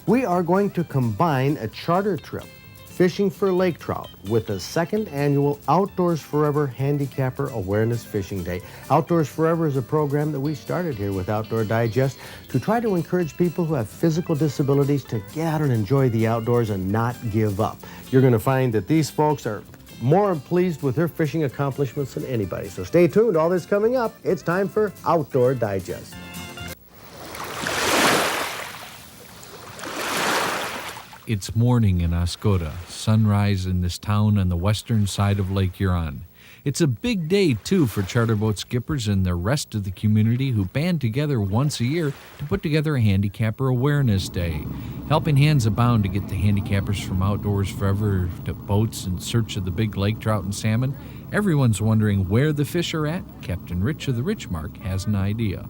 We are going to combine a charter trip, fishing for lake trout, with the second annual Outdoors Forever Handicapper Awareness Fishing Day. Outdoors Forever is a program that we started here with Outdoor Digest to try to encourage people who have physical disabilities to get out and enjoy the outdoors and not give up. You're going to find that these folks are more pleased with their fishing accomplishments than anybody. So stay tuned, all this coming up. It's time for Outdoor Digest. It's morning in Oscoda, sunrise in this town on the western side of Lake Huron. It's a big day, too, for charter boat skippers and the rest of the community who band together once a year to put together a Handicapper Awareness Day. Helping hands abound to get the handicappers from Outdoors Forever to boats in search of the big lake trout and salmon. Everyone's wondering where the fish are at. Captain Rich of the Richmark has an idea.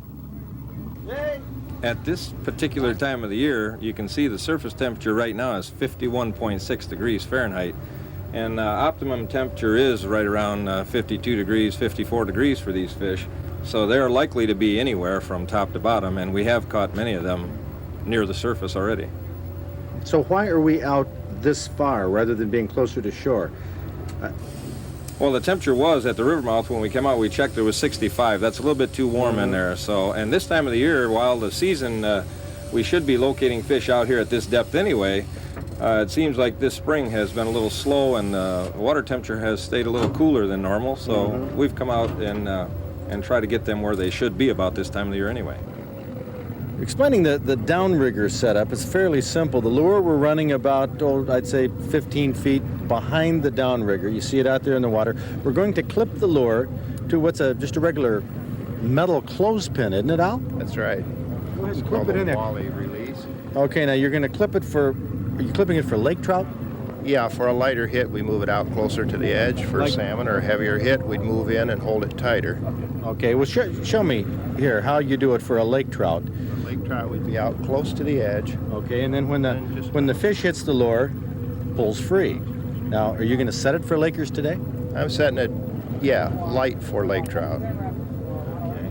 At this particular time of the year, you can see the surface temperature right now is 51.6 degrees Fahrenheit, and optimum temperature is right around 52 degrees, 54 degrees for these fish. So they're likely to be anywhere from top to bottom, and we have caught many of them near the surface already. So why are we out this far rather than being closer to shore? Well, the temperature was at the river mouth when we came out. We checked, it was 65. That's a little bit too warm in there. So, and this time of the year, while the season, we should be locating fish out here at this depth anyway. It seems like this spring has been a little slow, and the water temperature has stayed a little cooler than normal. So we've come out and try to get them where they should be about this time of the year anyway. Explaining the downrigger setup, it's fairly simple. The lure we're running about, I'd say 15 feet behind the downrigger. You see it out there in the water. We're going to clip the lure to what's just a regular metal clothespin, isn't it, Al? That's right. Go ahead and clip it in there. Wally release. Okay, now you're going to clip it for, are you clipping it for lake trout? Yeah, for a lighter hit, we move it out closer to the edge. For salmon or a heavier hit, we'd move in and hold it tighter. Okay, well, show me here how you do it for a lake trout. For lake trout, we'd be out close to the edge. Okay, and then when the fish hits the lure, pulls free. Now, are you going to set it for lakers today? I'm setting it, yeah, light for lake trout.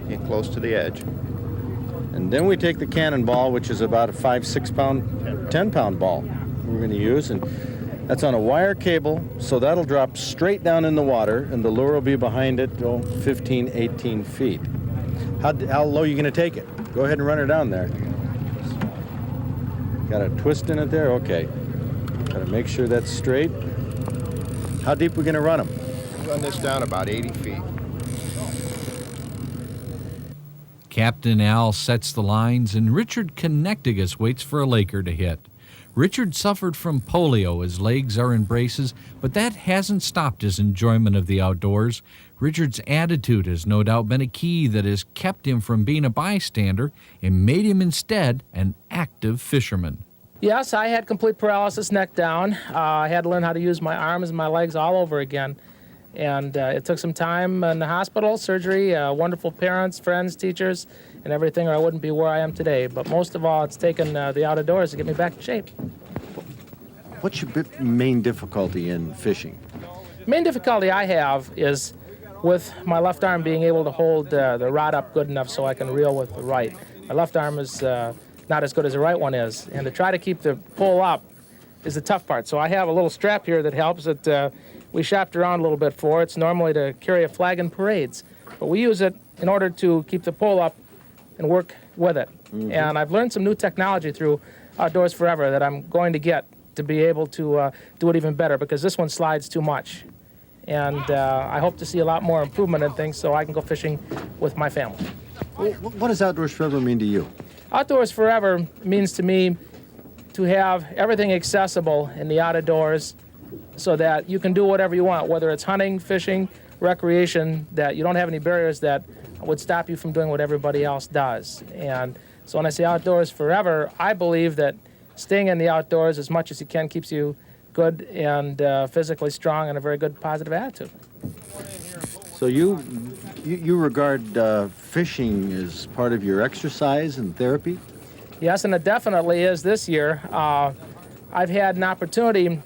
Get close to the edge. And then we take the cannonball, which is about a 5-6 pound, 10 pound ball we're going to use, and that's on a wire cable, so that'll drop straight down in the water, and the lure will be behind it, 15, 18 feet. How low are you going to take it? Go ahead and run her down there. Got a twist in it there? Okay. Got to make sure that's straight. How deep are we going to run them? Run this down about 80 feet. Captain Al sets the lines, and Richard Connecticut waits for a laker to hit. Richard suffered from polio. His legs are in braces, but that hasn't stopped his enjoyment of the outdoors. Richard's attitude has no doubt been a key that has kept him from being a bystander and made him instead an active fisherman. Yes, I had complete paralysis, neck down. I had to learn how to use my arms and my legs all over again. And it took some time in the hospital, surgery, wonderful parents, friends, teachers, and everything, or I wouldn't be where I am today. But most of all, it's taken the outdoors to get me back in shape. What's your main difficulty in fishing? The main difficulty I have is with my left arm being able to hold the rod up good enough so I can reel with the right. My left arm is not as good as the right one is, and to try to keep the pull up is the tough part. So I have a little strap here that helps it. We shopped around a little bit for. It's normally to carry a flag in parades, but we use it in order to keep the pull up and work with it. And I've learned some new technology through Outdoors Forever that I'm going to get to be able to do it even better, because this one slides too much. And I hope to see a lot more improvement in things so I can go fishing with my family. What does Outdoors Forever mean to you? Outdoors Forever means to me to have everything accessible in the outdoors so that you can do whatever you want, whether it's hunting, fishing, recreation, that you don't have any barriers that would stop you from doing what everybody else does. And so when I say Outdoors Forever, I believe that staying in the outdoors as much as you can keeps you good and physically strong and a very good positive attitude. So you regard fishing as part of your exercise and therapy? Yes, and it definitely is this year. I've had an opportunity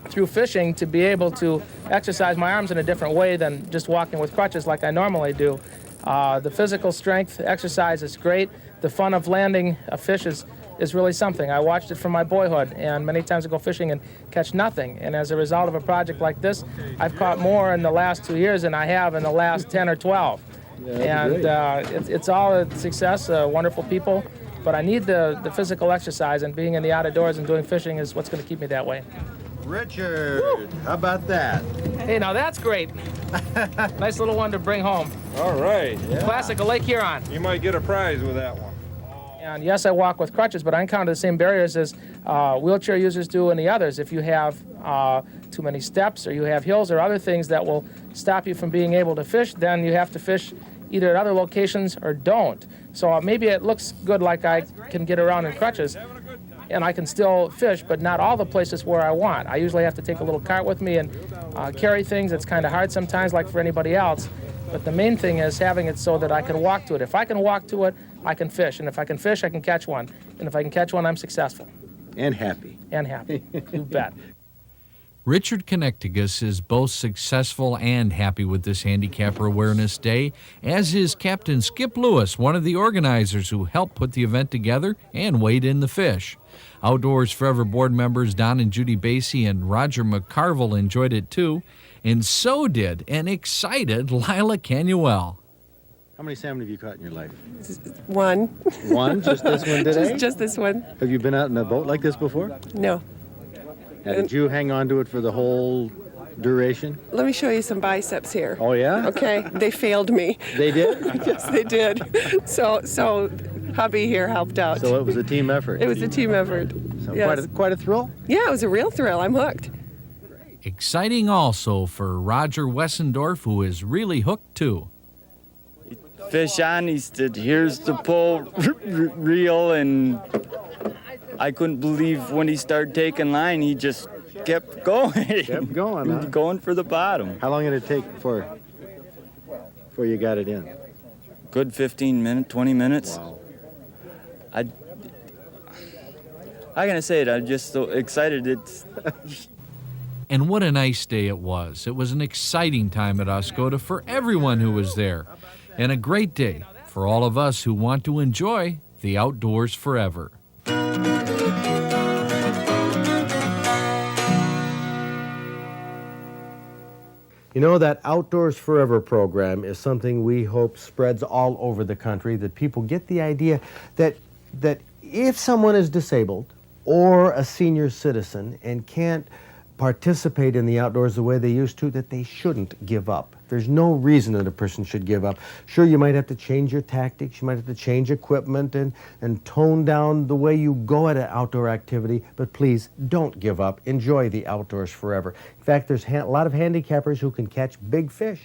through fishing to be able to exercise my arms in a different way than just walking with crutches like I normally do. The physical strength exercise is great. The fun of landing a fish is is really something. I watched it from my boyhood, and many times I go fishing and catch nothing. And as a result of a project like this, I've caught more in the last 2 years than I have in the last 10 or 12. And it's all a success, wonderful people. But I need the physical exercise, and being in the outdoors and doing fishing is what's going to keep me that way. Richard, how about that? Hey, now that's great. Nice little one to bring home. All right. Classic of Lake Huron. You might get a prize with that one. And yes, I walk with crutches, but I encounter the same barriers as wheelchair users do and the others. If you have too many steps, or you have hills or other things that will stop you from being able to fish, then you have to fish either at other locations or don't. So maybe it looks good like I can get around in crutches and I can still fish, but not all the places where I want. I usually have to take a little cart with me and carry things. It's kind of hard sometimes, like for anybody else. But the main thing is having it so that I can walk to it. If I can walk to it, I can fish. And if I can fish, I can catch one. And if I can catch one, I'm successful. And happy. And happy. You bet. Richard Connecticut is both successful and happy with this Handicapper Awareness Day, as is Captain Skip Lewis, one of the organizers who helped put the event together and weighed in the fish. Outdoors Forever board members Don and Judy Basie and Roger McCarville enjoyed it too, and so did an excited Lila Canuel. How many salmon have you caught in your life? One. One? Just this one today? Just this one. Have you been out in a boat like this before? No. Now, did you hang on to it for the whole duration? Let me show you some biceps here. Oh, yeah? Okay, they failed me. They did? Yes, they did. So hubby here helped out. So it was a team effort. It was a team effort. So Yes. quite a thrill? Yeah, it was a real thrill. I'm hooked. Exciting also for Roger Wessendorf, who is really hooked too. Fish on, he said, here's the pole reel, and I couldn't believe when he started taking line, he just kept going. Kept going, huh? Going for the bottom. How long did it take before you got it in? Good 15 minutes, 20 minutes. Wow. I gotta say it, I'm just so excited. It's And what a nice day it was. It was an exciting time at Oscoda for everyone who was there, and a great day for all of us who want to enjoy the outdoors forever. You know, that Outdoors Forever program is something we hope spreads all over the country, that people get the idea that if someone is disabled or a senior citizen and can't participate in the outdoors the way they used to, that they shouldn't give up. There's no reason that a person should give up. Sure, you might have to change your tactics, you might have to change equipment and tone down the way you go at an outdoor activity, but please don't give up. Enjoy the outdoors forever. In fact, there's a lot of handicappers who can catch big fish